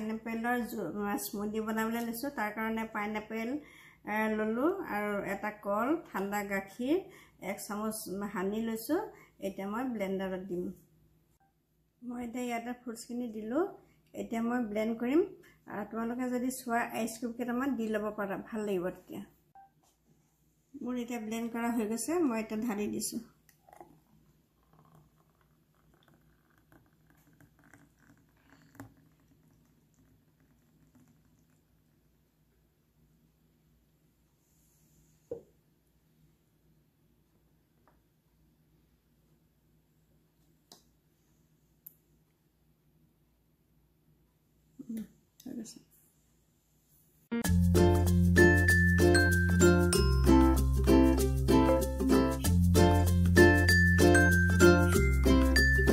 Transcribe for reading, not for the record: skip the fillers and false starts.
পাইনাপেলৰ smoothie বনাবলৈ লৈছোঁ। তাৰ কাৰণে পাইনাপেল ললোঁ আৰু এটা কল, ঠাণ্ডা গাখীৰ 1 চামুচ সানি লৈছোঁ। এতিয়া মই ব্লেন্ডাৰত দিম। মই এতিয়া ইয়াতে ফ্ৰুটছখিনি দিলোঁ। এতিয়া মই ব্লেন্ড কৰিম। তোমালোকে যদি চোৱা আইচ কিউব কেইটামান দি ল'ব পাৰা, ভাল লাগিব তেতিয়া। মোৰ এতিয়া ব্লেন্ড কৰা হৈ গৈছে। মই এতিয়া ঢালি দিছোঁ। হৈ গৈছে।